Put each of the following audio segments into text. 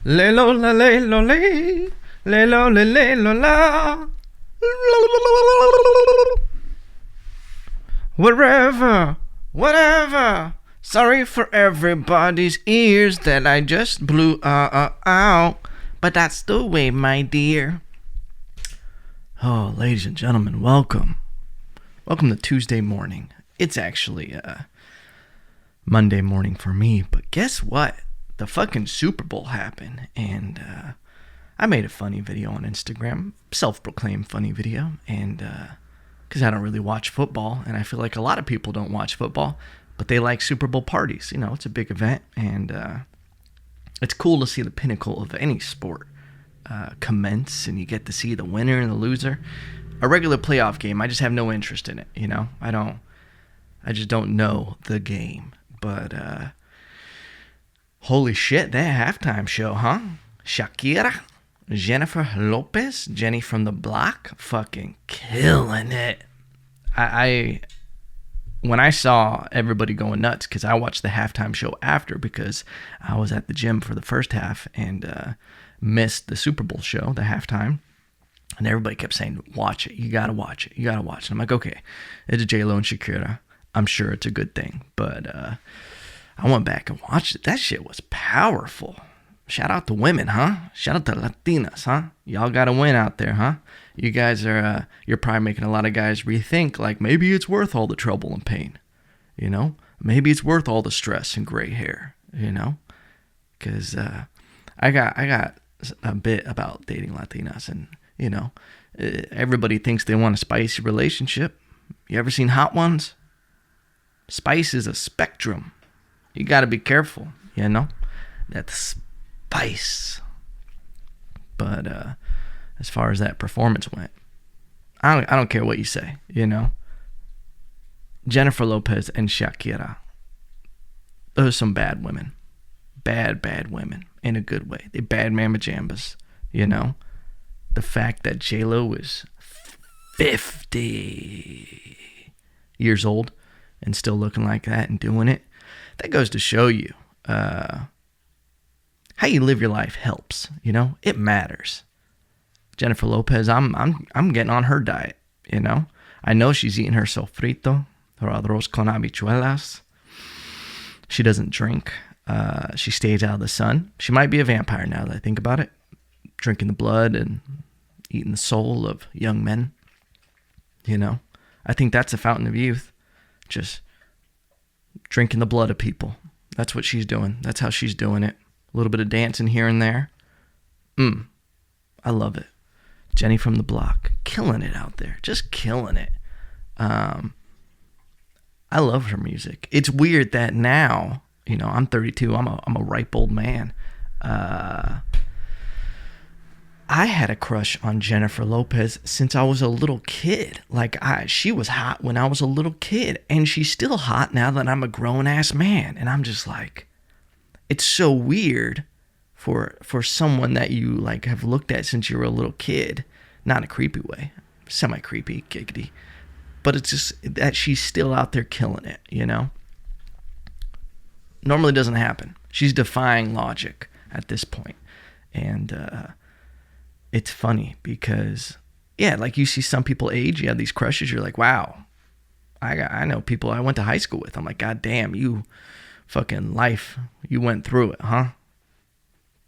Le lo la le lo le. Le lo le lo la. Wherever, whatever. Sorry for everybody's ears that I just blew out. But that's the way, my dear. Oh, ladies and gentlemen, welcome. Welcome to Tuesday morning. It's actually Monday morning for me, but guess what? The fucking Superbowl happened, and I made a funny video on Instagram, self-proclaimed funny video, and because I don't really watch football, and I feel like a lot of people don't watch football, but they like Super Bowl parties. You know, it's a big event, and it's cool to see the pinnacle of any sport commence, and you get to see the winner and the loser. A regular playoff game, I just have no interest in it, you know? I just don't know the game. But, holy shit, that halftime show, huh? Shakira, Jennifer Lopez, Jenny from the block, fucking killing it. When I saw everybody going nuts, because I watched the halftime show after, because I was at the gym for the first half and missed the Super Bowl show, the halftime. And everybody kept saying, watch it. You got to watch it. You got to watch it. I'm like, okay, it's JLO and Shakira. I'm sure it's a good thing. But I went back and watched it. That shit was powerful. Shout out to women, huh? Shout out to Latinas, huh? Y'all got to win out there, huh? You guys are, you're probably making a lot of guys rethink, like, maybe it's worth all the trouble and pain, you know? Maybe it's worth all the stress and gray hair, you know? Because I got a bit about dating Latinas, and you know, everybody thinks they want a spicy relationship. You ever seen Hot Ones? Spice is a spectrum. You got to be careful, you know? That's spice. But as far as that performance went, I don't care what you say, you know? Jennifer Lopez and Shakira, those are some bad women. Bad women in a good way. They bad mama jambas, you know? The fact that JLO is 50 years old and still looking like that and doing it, that goes to show you how you live your life helps, you know? It matters. Jennifer Lopez, I'm getting on her diet, you know? I know she's eating her sofrito, her arroz con habichuelas. She doesn't drink. She stays out of the sun. She might be a vampire now that I think about it. Drinking the blood and eating the soul of young men. You know, I think that's a fountain of youth. Just drinking the blood of people. That's what she's doing. That's how she's doing it. A little bit of dancing here and there. I love it. Jenny from the block, killing it out there. Just killing it. I love her music. It's weird that now, you know, I'm 32. I'm a ripe old man. I had a crush on Jennifer Lopez since I was a little kid. Like, she was hot when I was a little kid, and she's still hot now that I'm a grown-ass man. And I'm just like, it's so weird for someone that you, like, have looked at since you were a little kid. Not in a creepy way. Semi-creepy, giggity. But it's just that she's still out there killing it, you know? Normally doesn't happen. She's defying logic at this point. And, it's funny because, yeah, like you see some people age, you have these crushes, you're like, wow, I know people I went to high school with. I'm like, God damn, you fucking life, you went through it, huh?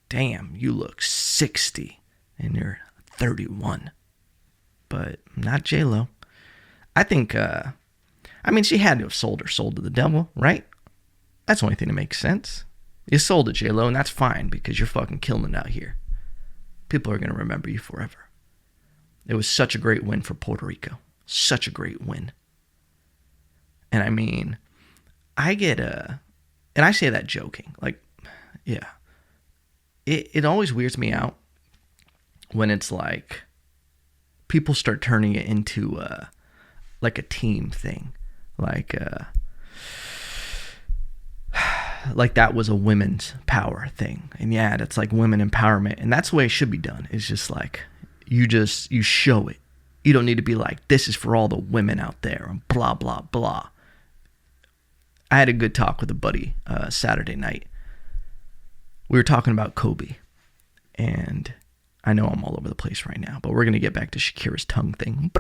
Damn, you look 60 and you're 31. But not JLO. I think, she had to have sold her soul to the devil, right? That's the only thing that makes sense. You sold it, JLO, and that's fine because you're fucking killing it out here. People are going to remember you forever. It was such a great win for Puerto Rico. Such a great win. And I mean, and I say that joking. Like, yeah. It always weirds me out when it's like, people start turning it into, like a team thing. Like that was a women's power thing. And yeah, that's like women empowerment. And that's the way it should be done. It's just like, you show it. You don't need to be like, this is for all the women out there and blah, blah, blah. I had a good talk with a buddy Saturday night. We were talking about Kobe. And I know I'm all over the place right now, but we're going to get back to Shakira's tongue thing.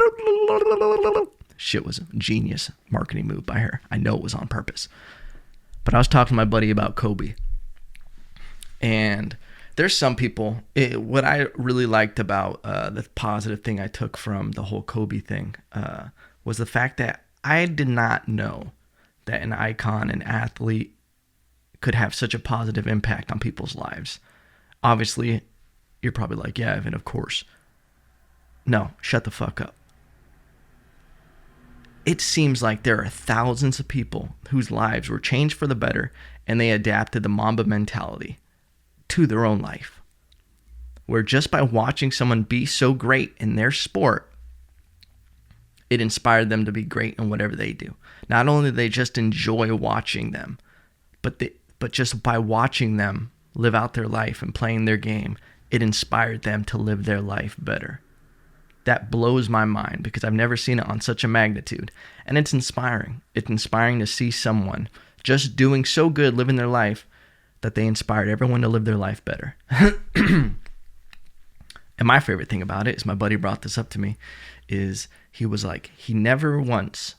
Shit was a genius marketing move by her. I know it was on purpose. But I was talking to my buddy about Kobe. And there's some people, what I really liked about the positive thing I took from the whole Kobe thing was the fact that I did not know that an icon, an athlete, could have such a positive impact on people's lives. Obviously, you're probably like, yeah, Evan, of course. No, shut the fuck up. It seems like there are thousands of people whose lives were changed for the better, and they adapted the Mamba mentality to their own life. Where just by watching someone be so great in their sport, it inspired them to be great in whatever they do. Not only do they just enjoy watching them, but just by watching them live out their life and playing their game, it inspired them to live their life better. That blows my mind because I've never seen it on such a magnitude. And it's inspiring. It's inspiring to see someone just doing so good, living their life, that they inspired everyone to live their life better. And my favorite thing about it is, my buddy brought this up to me, is he was like, he never once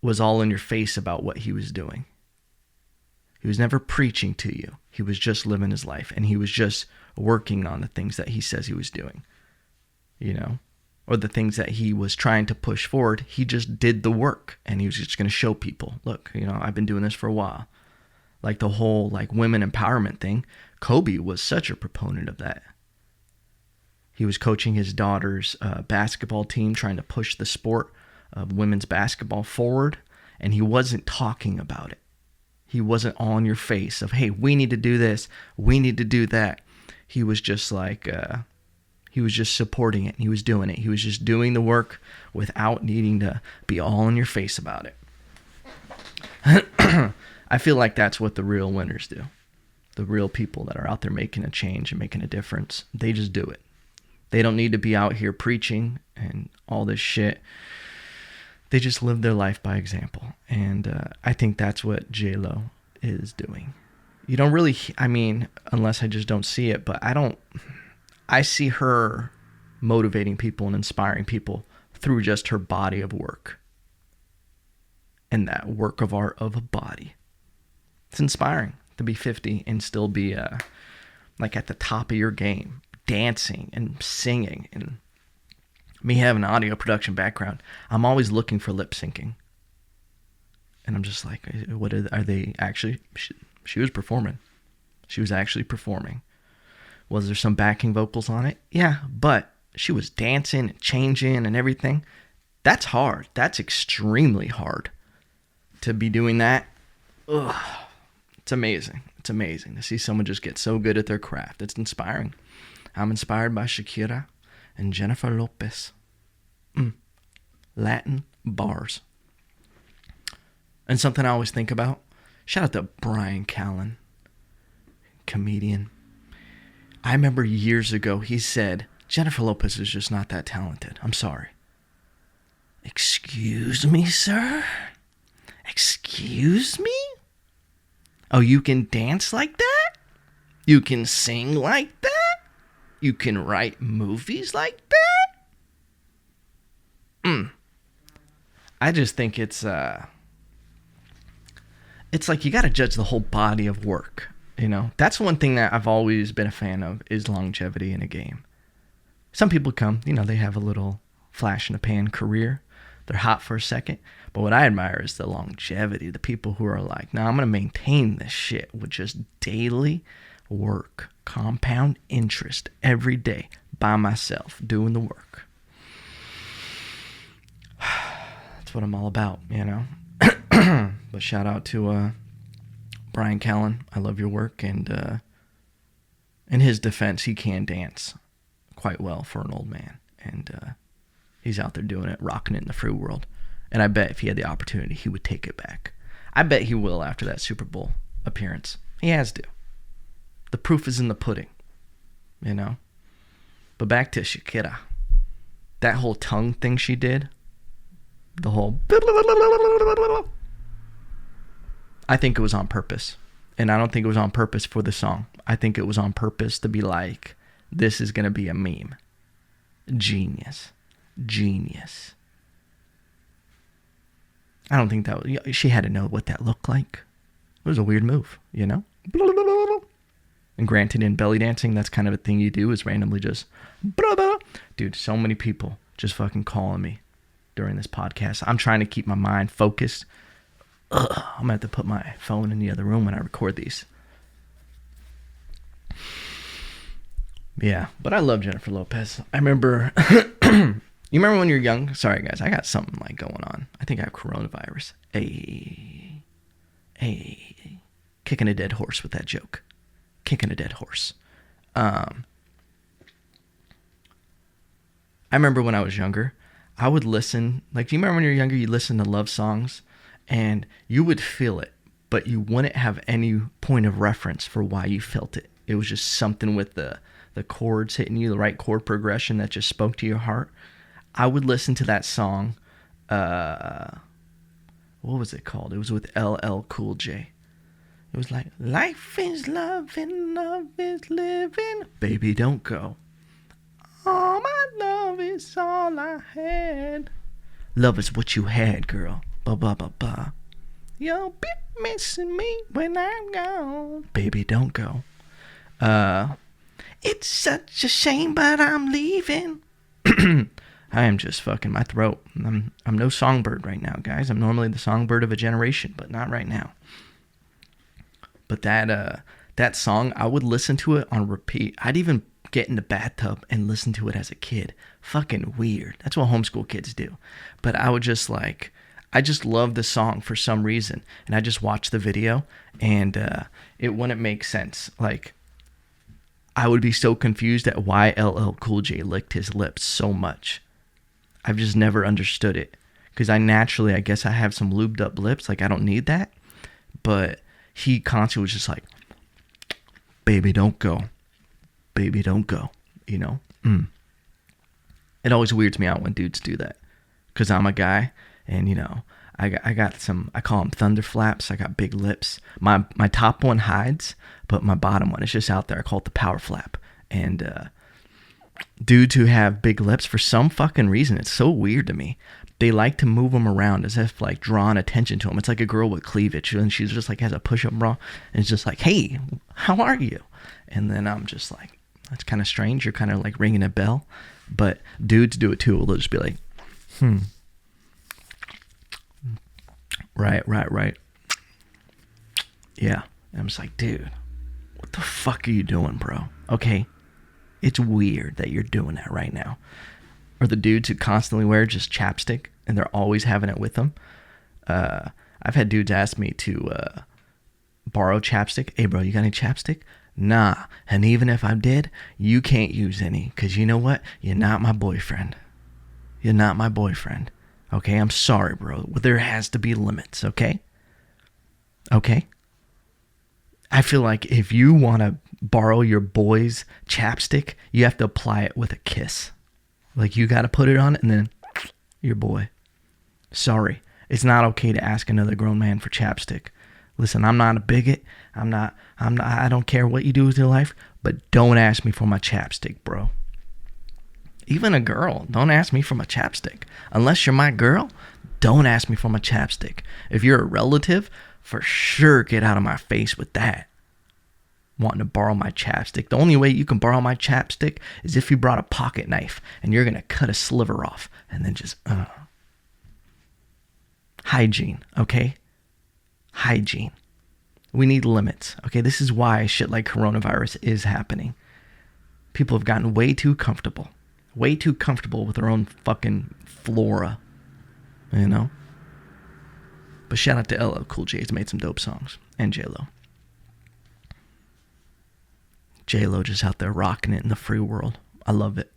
was all in your face about what he was doing. He was never preaching to you. He was just living his life, and he was just working on the things that he says he was doing, you know, or the things that he was trying to push forward. He just did the work, and he was just going to show people, look, you know, I've been doing this for a while. Like the whole women empowerment thing, Kobe was such a proponent of that. He was coaching his daughter's basketball team, trying to push the sport of women's basketball forward, and he wasn't talking about it. He wasn't all in your face of, hey, we need to do this, we need to do that. He was just he was just supporting it. He was doing it. He was just doing the work without needing to be all in your face about it. I feel like that's what the real winners do. The real people that are out there making a change and making a difference, they just do it. They don't need to be out here preaching and all this shit. They just live their life by example. And I think that's what JLO is doing. You don't really, I mean, unless I just don't see it, but I see her motivating people and inspiring people through just her body of work. And that work of art of a body. It's inspiring to be 50 and still be like at the top of your game, dancing and singing. And me having an audio production background, I'm always looking for lip syncing. And I'm just like, what are they actually? She was performing. She was actually performing. Was there some backing vocals on it? Yeah, but she was dancing and changing and everything. That's hard. That's extremely hard to be doing that. Ugh. It's amazing. It's amazing to see someone just get so good at their craft. It's inspiring. I'm inspired by Shakira and Jennifer Lopez. Latin bars. And something I always think about, shout out to Brian Callen, comedian. I remember years ago he said, Jennifer Lopez is just not that talented. I'm sorry. Excuse me, sir? Excuse me? Oh, you can dance like that? You can sing like that? You can write movies like that? I just think it's like you got to judge the whole body of work, you know? That's one thing that I've always been a fan of, is longevity in a game. Some people come, you know, they have a little flash in the pan career. They're hot for a second. But what I admire is the longevity, the people who are like, no, I'm going to maintain this shit with just daily work, compound interest every day by myself, doing the work. That's what I'm all about, you know? But shout out to Brian Callen. I love your work. And in his defense, he can dance quite well for an old man. And he's out there doing it, rocking it in the free world. And I bet if he had the opportunity, he would take it back. I bet he will after that Super Bowl appearance. He has to. The proof is in the pudding, you know? But back to Shakira. That whole tongue thing she did, the whole... I think it was on purpose. And I don't think it was on purpose for the song. I think it was on purpose to be like, this is going to be a meme. Genius. I don't think that was, she had to know what that looked like. It was a weird move, you know? And granted, in belly dancing, that's kind of a thing you do, is randomly just... Dude, so many people just fucking calling me during this podcast. I'm trying to keep my mind focused. I'm going to have to put my phone in the other room when I record these. Yeah, but I love Jennifer Lopez. I remember... You remember when you were young? Sorry, guys. I got something like going on. I think I have coronavirus. Hey. Kicking a dead horse with that joke. Kicking a dead horse. I remember when I was younger, I would listen. Like, do you remember when you were younger, you listen to love songs and you would feel it, but you wouldn't have any point of reference for why you felt it. It was just something with the chords hitting you, the right chord progression that just spoke to your heart. I would listen to that song. What was it called? It was with LL Cool J. It was like, life is love and love is living. Baby, don't go. All my love is all I had. Love is what you had, girl. Ba ba ba ba. You'll be missing me when I'm gone. Baby, don't go. It's such a shame, but I'm leaving. I am just fucking my throat. I'm no songbird right now, guys. I'm normally the songbird of a generation, but not right now. But that song, I would listen to it on repeat. I'd even get in the bathtub and listen to it as a kid. Fucking weird. That's what homeschool kids do. But I would just I just love the song for some reason. And I just watched the video and it wouldn't make sense. Like, I would be so confused at why LL Cool J licked his lips so much. I've just never understood it. Because I guess I have some lubed up lips. Like, I don't need that. But he constantly was just like, baby, don't go. Baby, don't go. You know? It always weirds me out when dudes do that. Because I'm a guy. And, you know, I got some, I call them thunder flaps. I got big lips. My top one hides, but my bottom one is just out there. I call it the power flap. And dudes who have big lips, for some fucking reason, it's so weird to me. They like to move them around as if like drawing attention to them. It's like a girl with cleavage, and she's just like has a push-up bra, and it's just like, hey, how are you? And then I'm just like, that's kind of strange. You're kind of like ringing a bell. But dudes do it too. They'll just be like, Right. Yeah. And I'm just like, dude, what the fuck are you doing, bro? Okay. It's weird that you're doing that right now. Or the dudes who constantly wear just chapstick and they're always having it with them. I've had dudes ask me to borrow chapstick. Hey, bro, you got any chapstick? Nah. And even if I did, you can't use any. Because you know what? You're not my boyfriend. You're not my boyfriend. Okay, I'm sorry, bro. There has to be limits, okay? Okay? I feel like if you want to borrow your boy's chapstick, you have to apply it with a kiss. Like, you got to put it on and then your boy. Sorry. It's not okay to ask another grown man for chapstick. Listen, I'm not a bigot. I don't care what you do with your life, but don't ask me for my chapstick, bro. Even a girl, don't ask me for my chapstick. Unless you're my girl, don't ask me for my chapstick. If you're a relative, for sure get out of my face with that. Wanting to borrow my chapstick. The only way you can borrow my chapstick is if you brought a pocket knife and you're going to cut a sliver off and then just... Hygiene, okay? Hygiene. We need limits, okay? This is why shit like coronavirus is happening. People have gotten way too comfortable. Way too comfortable with their own fucking flora. You know? But shout out to LL Cool J. He's made some dope songs. And JLO. JLO just out there rocking it in the free world. I love it.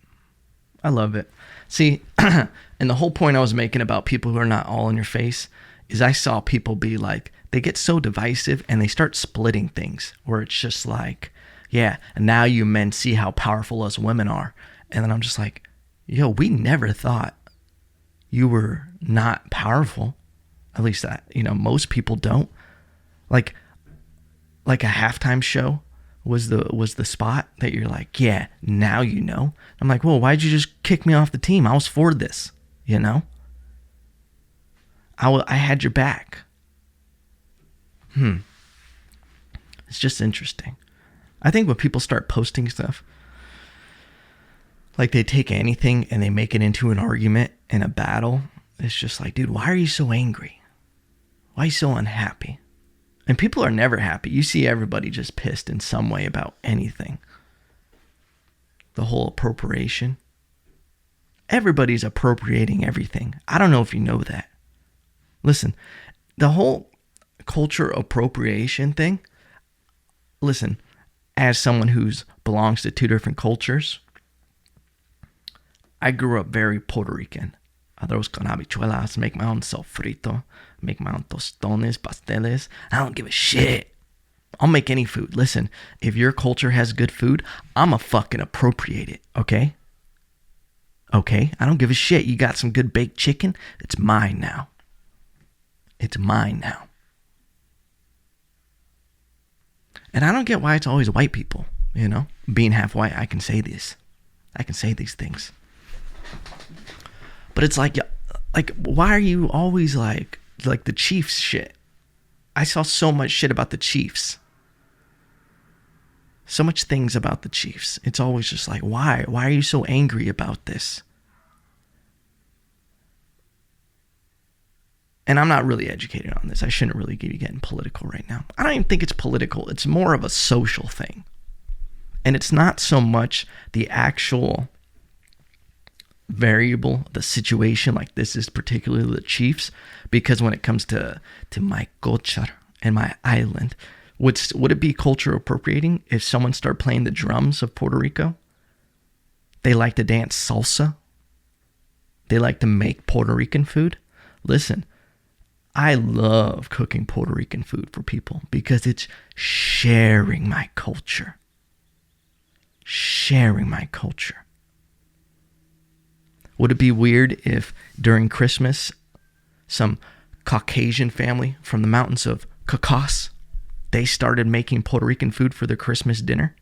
I love it. See, and the whole point I was making about people who are not all in your face is I saw people be like, they get so divisive and they start splitting things where it's just like, yeah, and now you men see how powerful us women are. And then I'm just like, yo, we never thought you were not powerful. At least that, most people don't. Like a halftime show was the spot that you're like, yeah, now you know. I'm like, well, why'd you just kick me off the team? I was for this, you know? I had your back. It's just interesting. I think when people start posting stuff, like they take anything and they make it into an argument and a battle, it's just like, dude, why are you so angry? Why are you so unhappy? And people are never happy. You see everybody just pissed in some way about anything. The whole appropriation. Everybody's appropriating everything. I don't know if you know that. Listen, the whole culture appropriation thing, listen, as someone who belongs to two different cultures, I grew up very Puerto Rican. Arroz con habichuelas, make my own sofrito, make my own tostones, pasteles. I don't give a shit. I'll make any food. Listen, if your culture has good food, I'ma fucking appropriate it, okay? Okay? I don't give a shit. You got some good baked chicken? It's mine now. It's mine now. And I don't get why it's always white people, you know? Being half white, I can say this. I can say these things. But it's like, why are you always like the Chiefs shit? I saw so much shit about the Chiefs. So much things about the Chiefs. It's always just like, why? Why are you so angry about this? And I'm not really educated on this. I shouldn't really be getting political right now. I don't even think it's political. It's more of a social thing. And it's not so much the actual variable, the situation, like this is particularly the Chiefs, because when it comes to my culture and my island, would it be culture appropriating if someone started playing the drums of Puerto Rico? They like to dance salsa. They like to make Puerto Rican food. Listen, I love cooking Puerto Rican food for people because it's sharing my culture. Sharing my culture. Would it be weird if during Christmas, some Caucasian family from the mountains of Caucas, they started making Puerto Rican food for their Christmas dinner?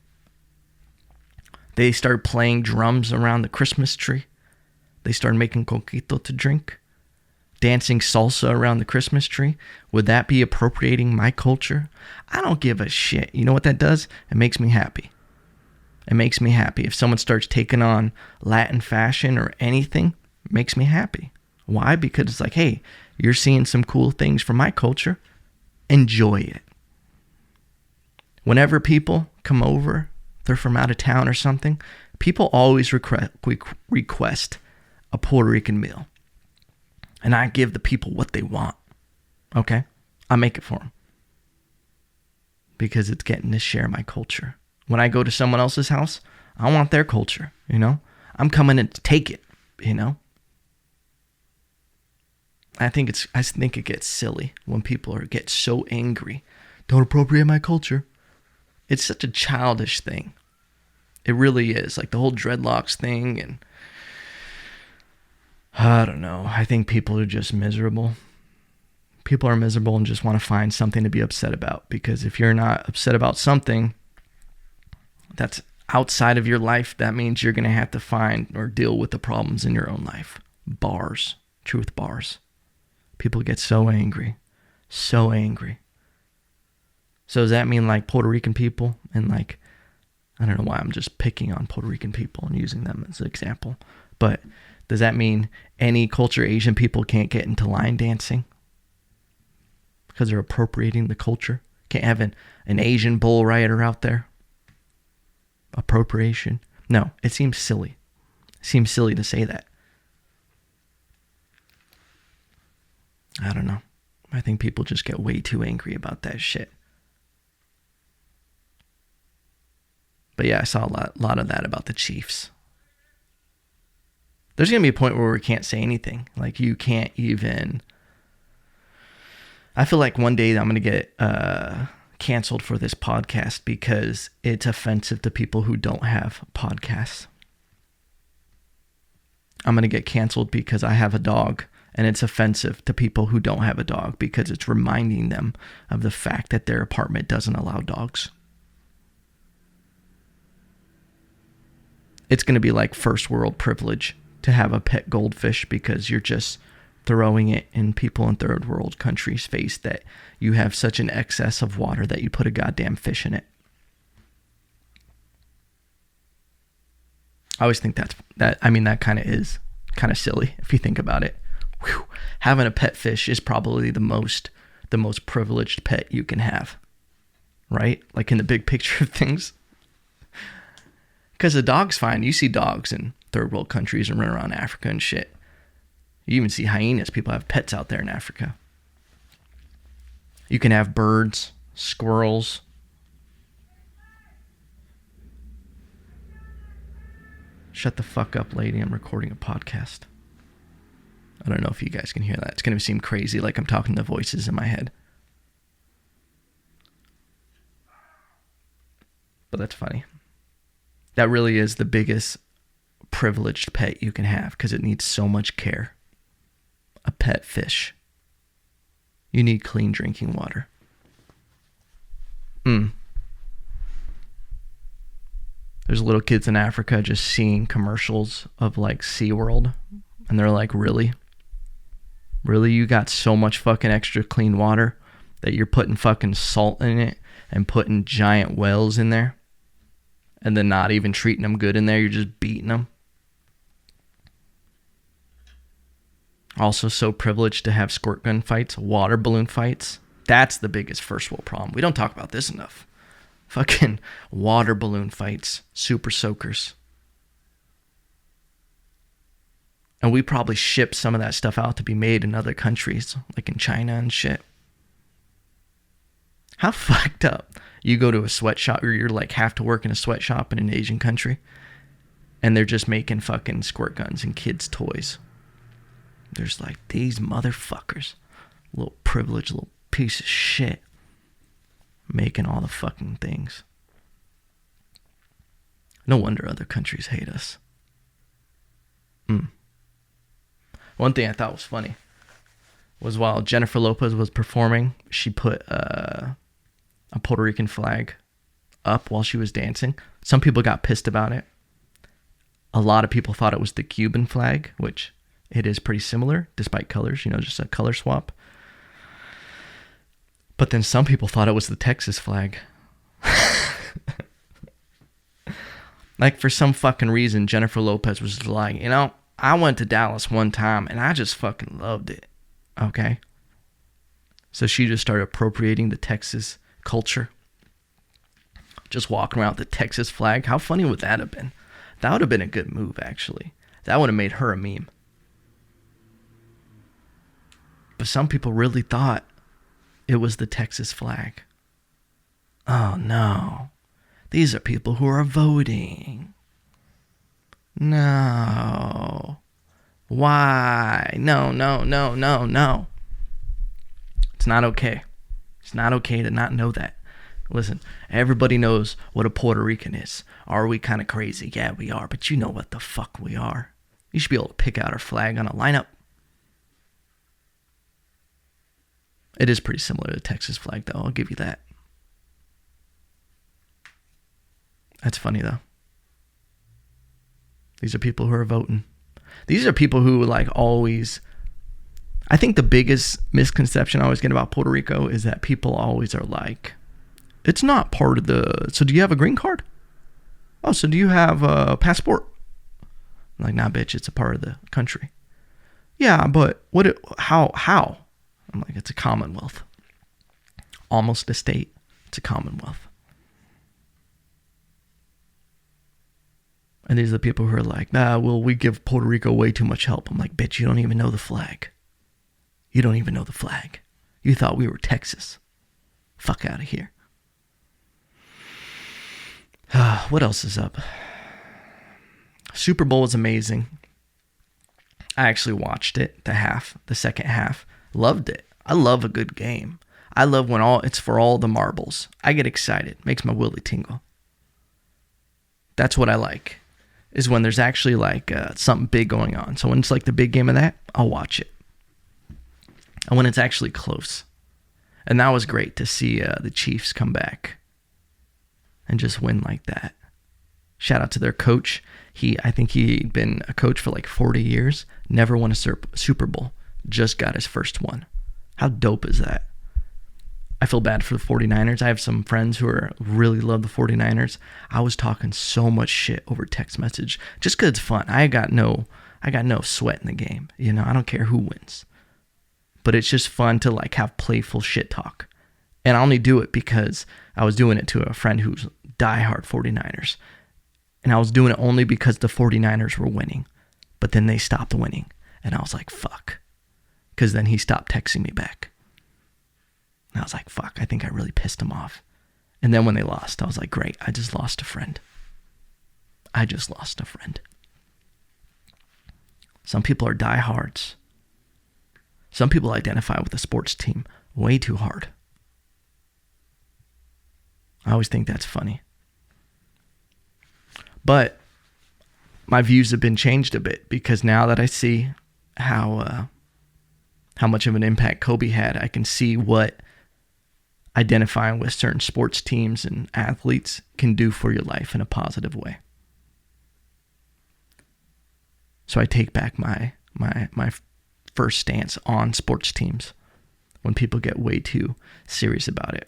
They started playing drums around the Christmas tree. They started making coquito to drink, dancing salsa around the Christmas tree. Would that be appropriating my culture? I don't give a shit. You know what that does? It makes me happy. It makes me happy. If someone starts taking on Latin fashion or anything, it makes me happy. Why? Because it's like, hey, you're seeing some cool things from my culture. Enjoy it. Whenever people come over, they're from out of town or something, people always request a Puerto Rican meal. And I give the people what they want. Okay? I make it for them. Because it's getting to share my culture. When I go to someone else's house, I want their culture, you know? I'm coming in to take it, you know? I think it gets silly when people get so angry. Don't appropriate my culture. It's such a childish thing. It really is. Like the whole dreadlocks thing, and I don't know. I think people are just miserable. People are miserable and just want to find something to be upset about. Because if you're not upset about something that's outside of your life, that means you're going to have to find or deal with the problems in your own life. Bars. Truth bars. People get so angry. So angry. So does that mean like Puerto Rican people and like, I don't know why I'm just picking on Puerto Rican people and using them as an example, but does that mean any culture Asian people can't get into line dancing? Because they're appropriating the culture? Can't have an Asian bull rider out there? Appropriation? No, it seems silly. It seems silly to say that. I don't know. I think people just get way too angry about that shit. But yeah, I saw a lot of that about the Chiefs. There's going to be a point where we can't say anything. Like you can't even... I feel like one day I'm going to get canceled for this podcast because it's offensive to people who don't have podcasts. I'm going to get canceled because I have a dog, and it's offensive to people who don't have a dog because it's reminding them of the fact that their apartment doesn't allow dogs. it's going to be like first world privilege to have a pet goldfish because you're just throwing it in people in third world countries' face that you have such an excess of water that you put a goddamn fish in it. I always think that kind of is kind of silly if you think about it. Whew. Having a pet fish is probably the most privileged pet you can have, right? Like in the big picture of things. Because the dog's fine. You see dogs in third world countries and run around Africa and shit. You even see hyenas. People have pets out there in Africa. You can have birds, squirrels. Shut the fuck up, lady. I'm recording a podcast. I don't know if you guys can hear that. It's going to seem crazy like I'm talking to voices in my head. But that's funny. That really is the biggest privileged pet you can have because it needs so much care. A pet fish. You need clean drinking water. There's little kids in Africa just seeing commercials of like SeaWorld. And they're like, really? Really? You got so much fucking extra clean water that you're putting fucking salt in it and putting giant whales in there? And then not even treating them good in there. You're just beating them. Also so privileged to have squirt gun fights, water balloon fights. That's the biggest first world problem. We don't talk about this enough. Fucking water balloon fights, super soakers. And we probably ship some of that stuff out to be made in other countries, like in China and shit. How fucked up. You go to a sweatshop, or you're like have to work in a sweatshop in an Asian country, and they're just making fucking squirt guns and kids' toys. There's like, these motherfuckers, little privileged little piece of shit, making all the fucking things. No wonder other countries hate us. One thing I thought was funny was while Jennifer Lopez was performing, she put a Puerto Rican flag up while she was dancing. Some people got pissed about it. A lot of people thought it was the Cuban flag, which it is pretty similar, despite colors, just a color swap. But then some people thought it was the Texas flag. Like, for some fucking reason, Jennifer Lopez was like, I went to Dallas one time and I just fucking loved it. Okay? So she just started appropriating the Texas culture. Just walking around with the Texas flag. How funny would that have been? That would have been a good move, actually. That would have made her a meme. But some people really thought it was the Texas flag. Oh no. These are people who are voting. No. Why? No. It's not okay. It's not okay to not know that. Listen, everybody knows what a Puerto Rican is. Are we kind of crazy? Yeah, we are. But you know what the fuck we are. You should be able to pick out our flag on a lineup. It is pretty similar to the Texas flag, though. I'll give you that. That's funny, though. These are people who are voting. These are people who, like, always... I think the biggest misconception I always get about Puerto Rico is that people always are like, it's not part of the... So do you have a green card? Oh, so do you have a passport? I'm like, nah, bitch, it's a part of the country. Yeah, but how? I'm like, it's a commonwealth. Almost a state. It's a commonwealth. And these are the people who are like, we give Puerto Rico way too much help. I'm like, bitch, you don't even know the flag. You don't even know the flag. You thought we were Texas. Fuck out of here. What else is up? Superbowl was amazing. I actually watched it, the second half. Loved it. I love a good game. I love when it's for all the marbles. I get excited. Makes my willy tingle. That's what I like. Is when there's actually like something big going on. So when it's like the big game of that, I'll watch it. And when it's actually close. And that was great to see the Chiefs come back and just win like that. Shout out to their coach. I think he'd been a coach for like 40 years, never won a Super Bowl, just got his first one. How dope is that? I feel bad for the 49ers. I have some friends who really love the 49ers. I was talking so much shit over text message just because it's fun. I got no sweat in the game. You know, I don't care who wins. But it's just fun to like have playful shit talk. And I only do it because I was doing it to a friend who's diehard 49ers. And I was doing it only because the 49ers were winning. But then they stopped winning. And I was like, fuck. Because then he stopped texting me back. And I was like, fuck, I think I really pissed him off. And then when they lost, I was like, great, I just lost a friend. Some people are diehards. Some people identify with a sports team way too hard. I always think that's funny. But my views have been changed a bit because now that I see how much of an impact Kobe had, I can see what identifying with certain sports teams and athletes can do for your life in a positive way. So I take back my first stance on sports teams when people get way too serious about it.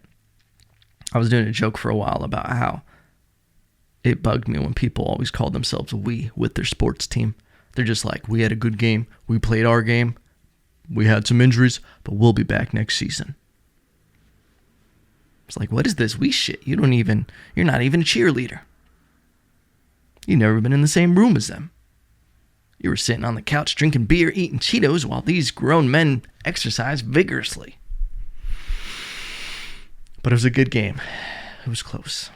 I was doing a joke for a while about how it bugged me when people always call themselves we with their sports team. They're just like, we had a good game, we played our game, we had some injuries, but we'll be back next season. It's like, what is this we shit? You're not even a cheerleader. You've never been in the same room as them. You were sitting on the couch drinking beer, eating Cheetos while these grown men exercise vigorously. But it was a good game. It was close.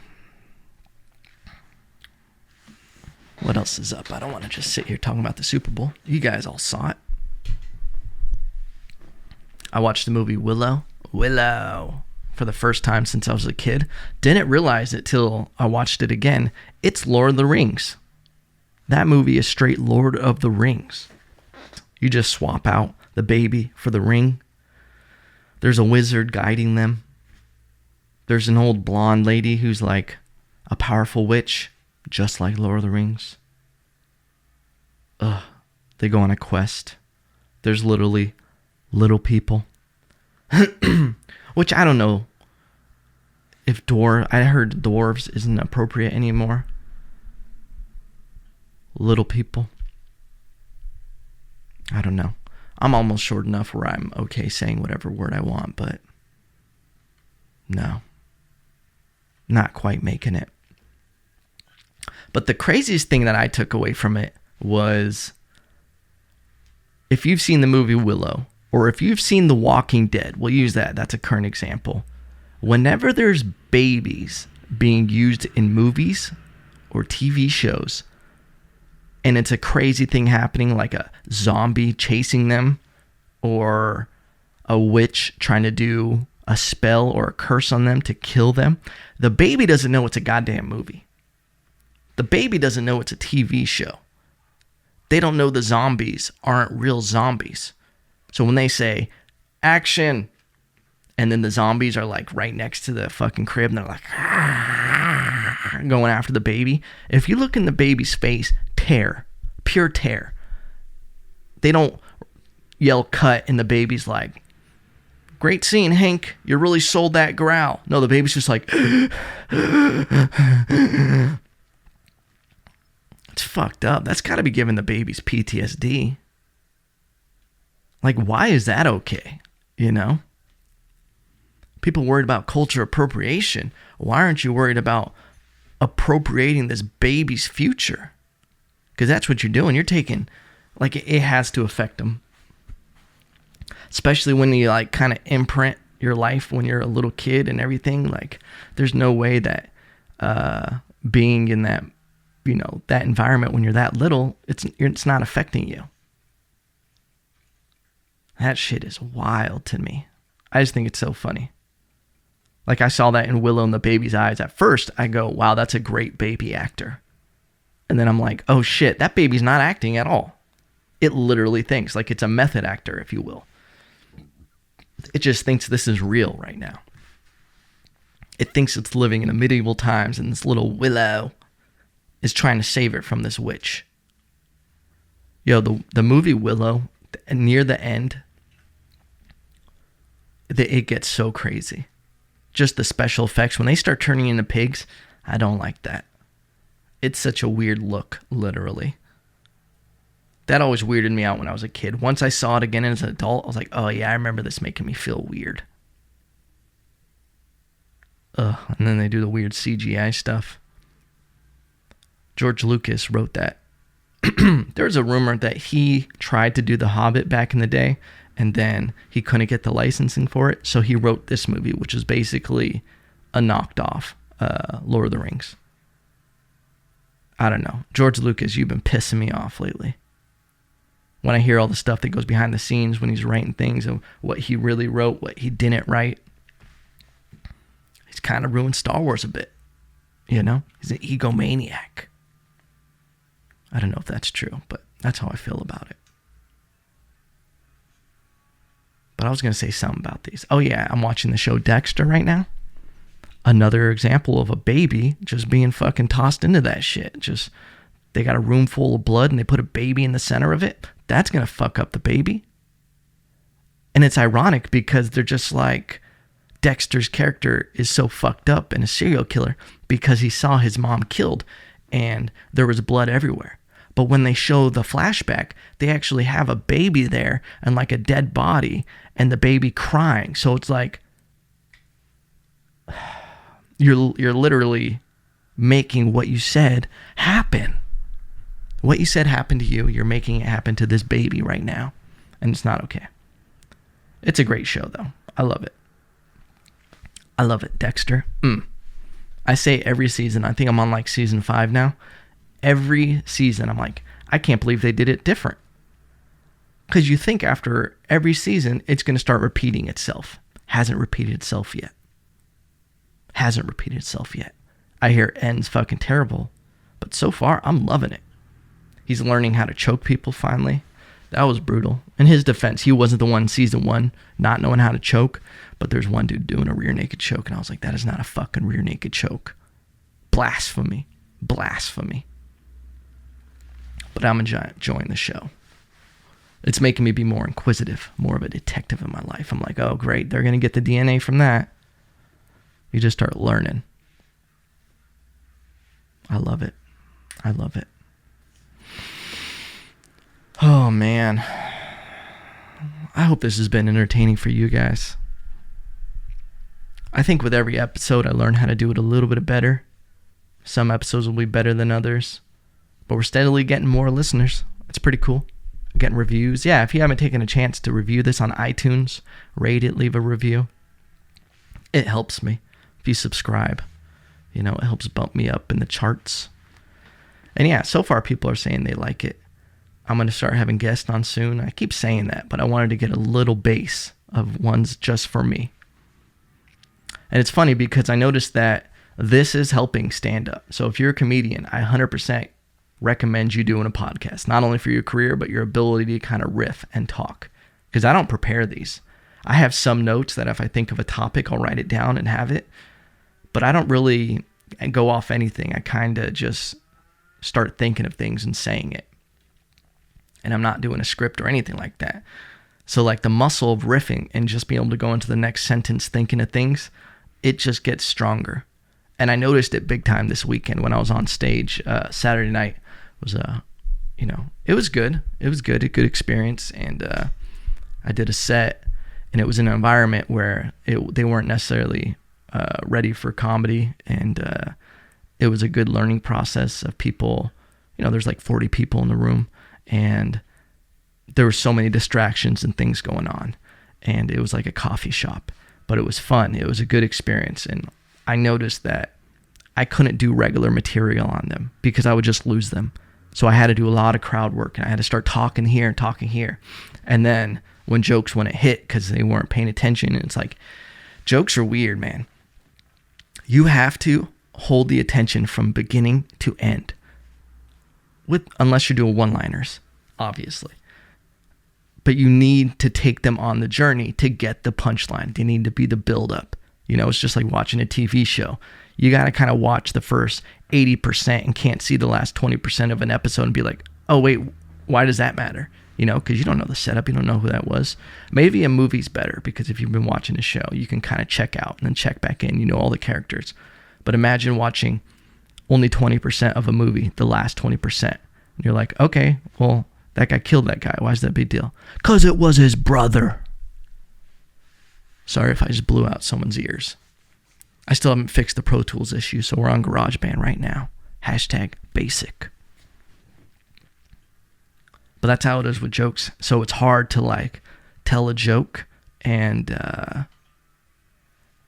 What else is up? I don't want to just sit here talking about the Super Bowl. You guys all saw it. I watched the movie Willow. For the first time since I was a kid. Didn't realize it till I watched it again. It's Lord of the Rings. That movie is straight Lord of the Rings. You just swap out the baby for the ring. There's a wizard guiding them. There's an old blonde lady who's like a powerful witch, just like Lord of the Rings. They go on a quest. There's literally little people. Which I don't know if I heard dwarves isn't appropriate anymore. Little people. I don't know. I'm almost short enough where I'm okay saying whatever word I want, but no. Not quite making it. But the craziest thing that I took away from it was, if you've seen the movie Willow, or if you've seen The Walking Dead, we'll use that. That's a current example. Whenever there's babies being used in movies or TV shows, and it's a crazy thing happening, like a zombie chasing them, or a witch trying to do a spell or a curse on them to kill them, the baby doesn't know it's a goddamn movie. The baby doesn't know it's a TV show. They don't know the zombies aren't real zombies. So when they say, action, and then the zombies are like right next to the fucking crib, and they're like, going after the baby. If you look in the baby's face, pure terror. They don't yell cut, and the baby's like, great scene, Hank. You really sold that growl. No, the baby's just like, it's fucked up. That's got to be giving the babies PTSD. Like, why is that okay? You know? People worried about culture appropriation. Why aren't you worried about appropriating this baby's future? Because that's what you're doing. You're taking, like, it has to affect them. Especially when you, like, kind of imprint your life when you're a little kid and everything. Like, there's no way that being in that, you know, that environment when you're that little, it's not affecting you. That shit is wild to me. I just think it's so funny. Like, I saw that in Willow in the baby's eyes. At first, I go, wow, that's a great baby actor. And then I'm like, oh shit, that baby's not acting at all. It literally thinks, like, it's a method actor, if you will. It just thinks this is real right now. It thinks it's living in the medieval times in this little Willow. is trying to save it from this witch. Yo, the movie Willow, near the end, it gets so crazy. Just the special effects. When they start turning into pigs, I don't like that. It's such a weird look, literally. That always weirded me out when I was a kid. Once I saw it again as an adult, I was like, oh yeah, I remember this making me feel weird. And then they do the weird CGI stuff. George Lucas wrote that. There was a rumor that he tried to do The Hobbit back in the day, and then he couldn't get the licensing for it, so he wrote this movie, which is basically a knocked off Lord of the Rings. I don't know. George Lucas, you've been pissing me off lately. When I hear all the stuff that goes behind the scenes when he's writing things and what he really wrote, what he didn't write, he's kind of ruined Star Wars a bit. You know? He's an egomaniac. I don't know if that's true, but that's how I feel about it. But I was going to say something about these. Oh yeah, I'm watching the show Dexter right now. Another example of a baby just being fucking tossed into that shit. Just, they got a room full of blood and they put a baby in the center of it. That's going to fuck up the baby. And it's ironic because they're just like, Dexter's character is so fucked up and a serial killer because he saw his mom killed and there was blood everywhere. But when they show the flashback, they actually have a baby there and like a dead body and the baby crying. So it's like, you're literally making what you said happen. What you said happened to you, you're making it happen to this baby right now. And it's not okay. It's a great show though. I love it. I love it. Dexter. I say every season, I think I'm on like season 5 now. Every season, I'm like, I can't believe they did it different. Because you think after every season, it's going to start repeating itself. Hasn't repeated itself yet. Hasn't repeated itself yet. I hear it ends fucking terrible. But so far, I'm loving it. He's learning how to choke people finally. That was brutal. In his defense, he wasn't the one in season 1 not knowing how to choke. But there's one dude doing a rear naked choke. And I was like, that is not a fucking rear naked choke. Blasphemy. Blasphemy. But I'm enjoying the show. It's making me be more inquisitive, more of a detective in my life. I'm like, oh, great, they're going to get the DNA from that. You just start learning. I love it. I love it. Oh, man. I hope this has been entertaining for you guys. I think with every episode, I learn how to do it a little bit better. Some episodes will be better than others. But we're steadily getting more listeners. It's pretty cool. Getting reviews. Yeah, if you haven't taken a chance to review this on iTunes, rate it, leave a review. It helps me. If you subscribe, you know, it helps bump me up in the charts. And yeah, so far people are saying they like it. I'm going to start having guests on soon. I keep saying that, but I wanted to get a little base of ones just for me. And it's funny because I noticed that this is helping stand up. So if you're a comedian, I 100% recommend you doing a podcast, not only for your career, but your ability to kind of riff and talk. Because I don't prepare these. I have some notes that if I think of a topic, I'll write it down and have it. But I don't really go off anything. I kind of just start thinking of things and saying it. And I'm not doing a script or anything like that. So like the muscle of riffing and just being able to go into the next sentence thinking of things, it just gets stronger. And I noticed it big time this weekend when I was on stage. Saturday night was, it was good. It was good, a good experience. And I did a set, and it was in an environment where they weren't necessarily ready for comedy. And it was a good learning process of people. You know, there's like 40 people in the room, and there were so many distractions and things going on. And it was like a coffee shop, but it was fun. It was a good experience. And I noticed that I couldn't do regular material on them because I would just lose them. So I had to do a lot of crowd work, and I had to start talking here and talking here. And then when jokes wouldn't hit because they weren't paying attention, and it's like, jokes are weird, man. You have to hold the attention from beginning to end. Unless you're doing one-liners, obviously. But you need to take them on the journey to get the punchline. They need to be the build-up. You know, it's just like watching a TV show. You got to kind of watch the first 80% and can't see the last 20% of an episode and be like, oh, wait, why does that matter? You know, because you don't know the setup. You don't know who that was. Maybe a movie's better because if you've been watching a show, you can kind of check out and then check back in. You know all the characters. But imagine watching only 20% of a movie, the last 20%. And you're like, okay, well, that guy killed that guy. Why is that a big deal? Because it was his brother. Sorry if I just blew out someone's ears. I still haven't fixed the Pro Tools issue, so we're on GarageBand right now. #basic. But that's how it is with jokes. So it's hard to like tell a joke and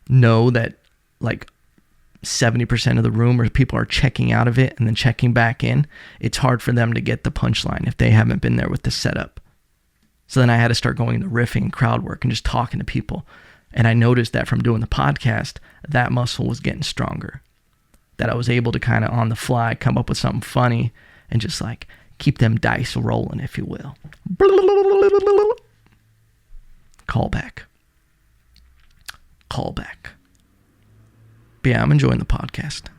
know that like 70% of the room or people are checking out of it and then checking back in. It's hard for them to get the punchline if they haven't been there with the setup. So then I had to start going to riffing and crowd work and just talking to people. And I noticed that from doing the podcast, that muscle was getting stronger. That I was able to kind of on the fly come up with something funny and just like keep them dice rolling, if you will. Callback. But yeah, I'm enjoying the podcast.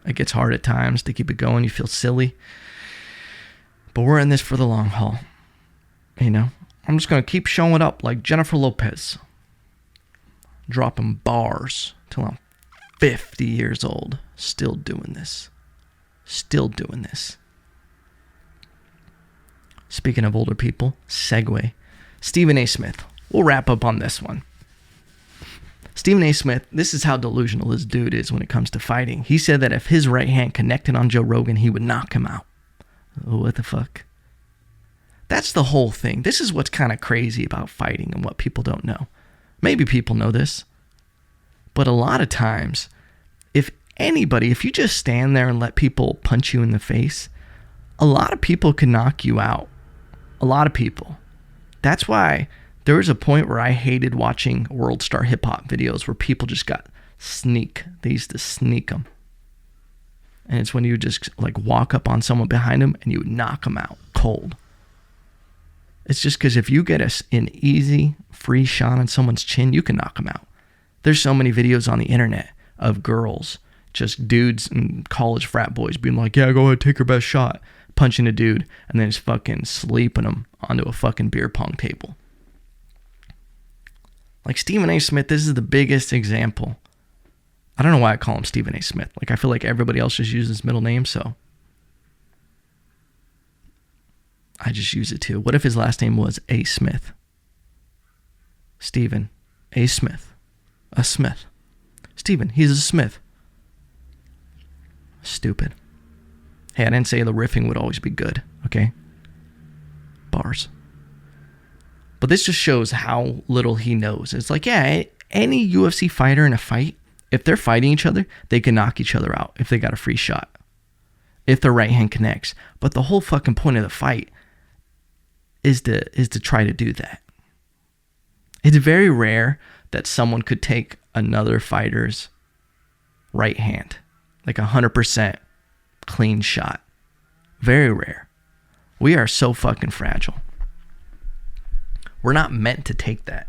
It gets hard at times to keep it going. You feel silly. But we're in this for the long haul. You know, I'm just going to keep showing up like Jennifer Lopez. Dropping bars till I'm 50 years old. Still doing this. Speaking of older people, segue. Stephen A. Smith. We'll wrap up on this one. Stephen A. Smith, this is how delusional this dude is when it comes to fighting. He said that if his right hand connected on Joe Rogan, he would knock him out. What the fuck? That's the whole thing. This is what's kind of crazy about fighting and what people don't know. Maybe people know this. But a lot of times, if you just stand there and let people punch you in the face, a lot of people can knock you out. A lot of people. That's why there was a point where I hated watching World Star Hip Hop videos where people just got they used to sneak them. And it's when you just like walk up on someone behind them and you would knock them out cold. It's just because if you get an easy, free shot on someone's chin, you can knock them out. There's so many videos on the internet of girls, just dudes and college frat boys being like, yeah, go ahead, take your best shot. Punching a dude and then just fucking sleeping him onto a fucking beer pong table. Like Stephen A. Smith, this is the biggest example. I don't know why I call him Stephen A. Smith. Like I feel like everybody else just uses his middle name, so I just use it too. What if his last name was A. Smith? Stephen A. Smith. A Smith. Stephen, he's a Smith. Stupid. Hey, I didn't say the riffing would always be good, okay? Bars. But this just shows how little he knows. It's like, yeah, any UFC fighter in a fight, if they're fighting each other, they can knock each other out if they got a free shot. If their right hand connects. But the whole fucking point of the fight is to try to do that. It's very rare that someone could take another fighter's right hand. Like 100% clean shot. Very rare. We are so fucking fragile. We're not meant to take that.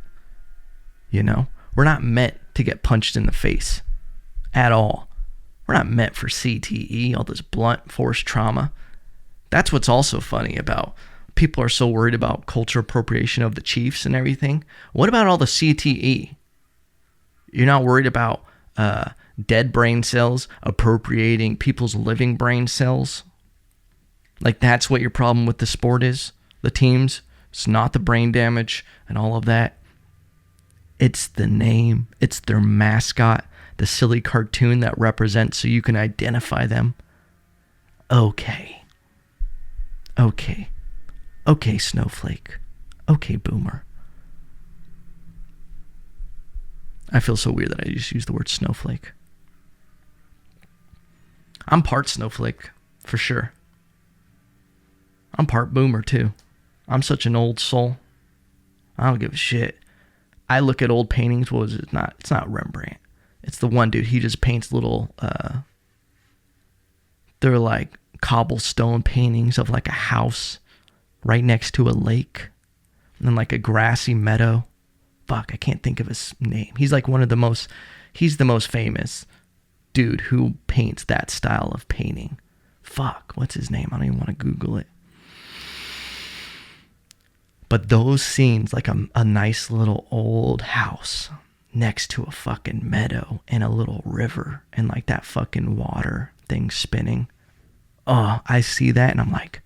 You know? We're not meant to get punched in the face. At all. We're not meant for CTE, all this blunt force trauma. That's what's also funny about people are so worried about cultural appropriation of the Chiefs and everything. What about all the CTE? You're not worried about dead brain cells appropriating people's living brain cells? Like that's what your problem with the sport is? The teams? It's not the brain damage and all of that. It's the name. It's their mascot. The silly cartoon that represents so you can identify them. Okay, Snowflake. Okay, Boomer. I feel so weird that I just used the word snowflake. I'm part snowflake, for sure. I'm part Boomer, too. I'm such an old soul. I don't give a shit. I look at old paintings. What was it? It's not Rembrandt. It's the one dude. He just paints little, they're like cobblestone paintings of like a house right next to a lake and then like a grassy meadow. Fuck, I can't think of his name. He's like he's the most famous dude who paints that style of painting. Fuck, what's his name? I don't even want to Google it. But those scenes, like a nice little old house next to a fucking meadow and a little river and like that fucking water thing spinning. Oh, I see that and I'm like,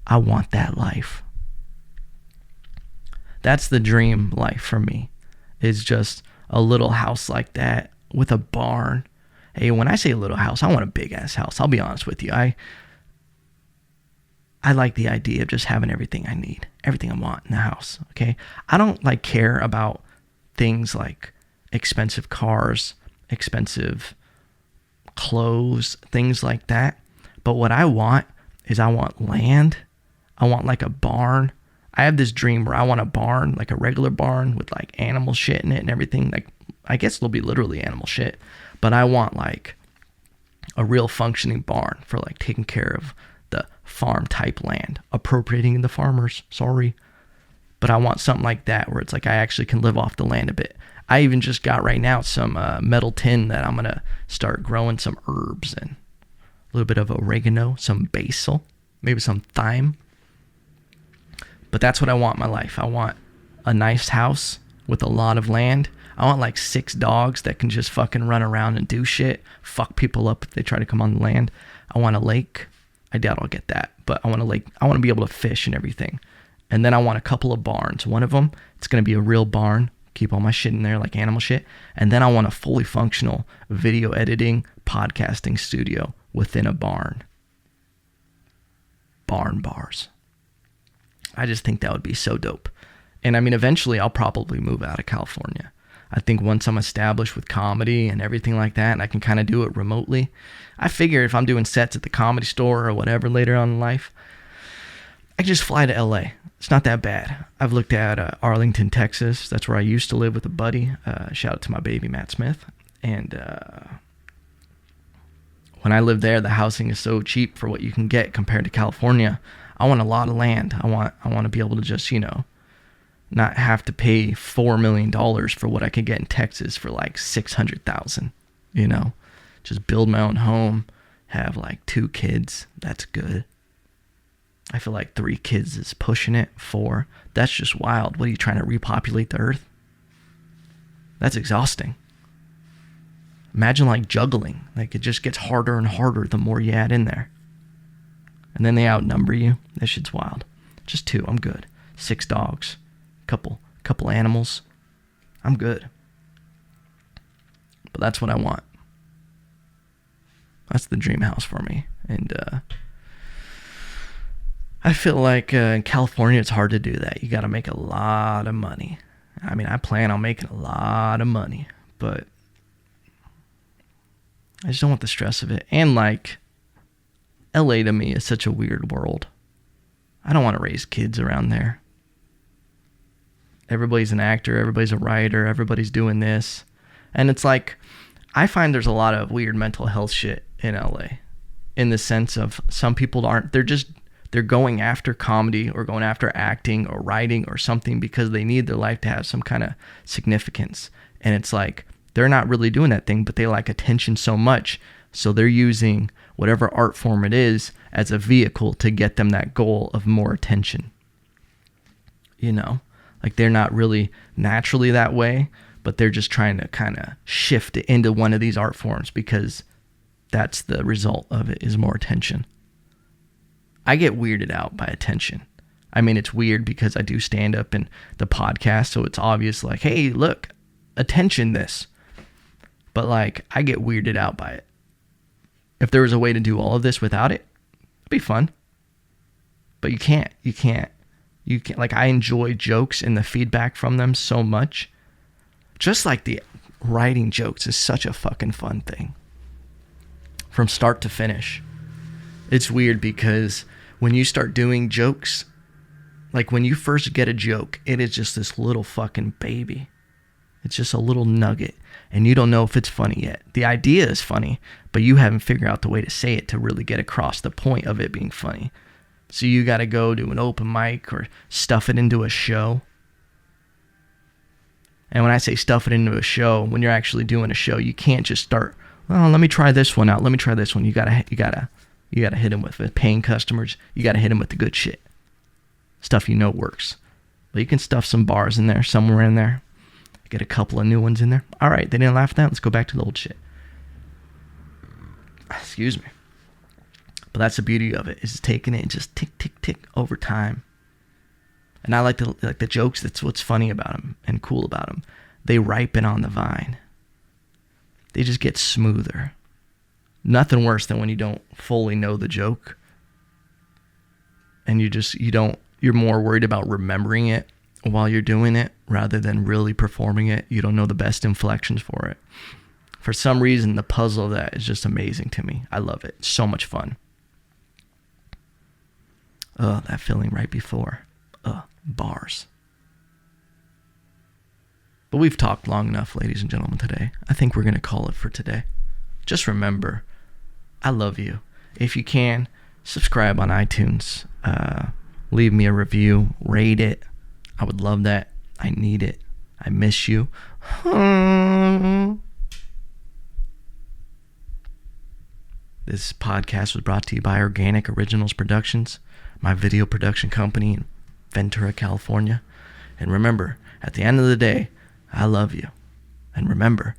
I want that life. That's the dream life for me. Is just a little house like that with a barn. Hey, when I say a little house, I want a big ass house. I'll be honest with you. I like the idea of just having everything I need, everything I want in the house, okay? I don't like care about things like expensive cars, expensive clothes, things like that. But what I want is I want land. I want like a barn. I have this dream where I want a barn, like a regular barn with like animal shit in it and everything. Like, I guess it'll be literally animal shit, but I want like a real functioning barn for like taking care of the farm type land, appropriating the farmers, sorry. But I want something like that where it's like I actually can live off the land a bit. I even just got right now some metal tin that I'm going to start growing some herbs in. A little bit of oregano, some basil, maybe some thyme. But that's what I want in my life. I want a nice house with a lot of land. I want like 6 dogs that can just fucking run around and do shit, fuck people up if they try to come on the land. I want a lake. I doubt I'll get that, but I want a lake. I want to be able to fish and everything. And then I want a couple of barns. One of them, it's going to be a real barn. Keep all my shit in there like animal shit. And then I want a fully functional video editing, podcasting studio within a barn. Barn bars. I just think that would be so dope. And I mean, eventually I'll probably move out of California. I think once I'm established with comedy and everything like that, and I can kind of do it remotely, I figure if I'm doing sets at the Comedy Store or whatever later on in life, I can just fly to LA. It's not that bad. I've looked at Arlington, Texas. That's where I used to live with a buddy. Shout out to my baby, Matt Smith. And when I lived there, the housing is so cheap for what you can get compared to California. I want a lot of land. I want to be able to just, not have to pay $4 million for what I could get in Texas for like $600,000, just build my own home, have like 2 kids. That's good. I feel like 3 kids is pushing it. 4. That's just wild. What are you trying to repopulate the earth? That's exhausting. Imagine like juggling. Like it just gets harder and harder the more you add in there. And then they outnumber you. That shit's wild. Just 2. I'm good. 6 dogs. Couple animals. I'm good. But that's what I want. That's the dream house for me. And I feel like in California it's hard to do that. You got to make a lot of money. I mean, I plan on making a lot of money, but I just don't want the stress of it. And like, LA to me is such a weird world. I don't want to raise kids around there. Everybody's an actor, everybody's a writer, everybody's doing this. And it's like, I find there's a lot of weird mental health shit in LA. In the sense of some people they're going after comedy or going after acting or writing or something because they need their life to have some kind of significance. And it's like, they're not really doing that thing, but they like attention so much. So they're using whatever art form it is as a vehicle to get them that goal of more attention. Like they're not really naturally that way, but they're just trying to kind of shift it into one of these art forms because that's the result of it, is more attention. I get weirded out by attention. I mean, it's weird because I do stand up in the podcast, so it's obvious like, hey, look, attention this. But like, I get weirded out by it. If there was a way to do all of this without it, it'd be fun. But you can't. Like, I enjoy jokes and the feedback from them so much. Just like the writing jokes is such a fucking fun thing. From start to finish. It's weird because when you start doing jokes, like when you first get a joke, it is just this little fucking baby. It's just a little nugget. And you don't know if it's funny yet. The idea is funny, but you haven't figured out the way to say it to really get across the point of it being funny. So you got to go to an open mic or stuff it into a show. And when I say stuff it into a show, when you're actually doing a show, you can't just start well, let me try this one out. Let me try this one. You gotta hit them with paying customers. You gotta hit them with the good shit, stuff you know works. But you can stuff some bars in there, somewhere in there. Get a couple of new ones in there. All right, they didn't laugh at that. Let's go back to the old shit. Excuse me. But that's the beauty of it, is taking it and just tick, tick, tick over time. And I like the jokes. That's what's funny about them and cool about them. They ripen on the vine. They just get smoother. Nothing worse than when you don't fully know the joke, and you're more worried about remembering it while you're doing it rather than really performing it. You don't know the best inflections for it. For some reason, the puzzle of that is just amazing to me. I love it. It's so much fun. That feeling right before. Bars. But we've talked long enough, ladies and gentlemen, today. I think we're going to call it for today. Just remember, I love you. If you can, subscribe on iTunes. Leave me a review. Rate it. I would love that. I need it. I miss you. This podcast was brought to you by Organic Originals Productions, my video production company in Ventura, California. And remember, at the end of the day, I love you. And remember,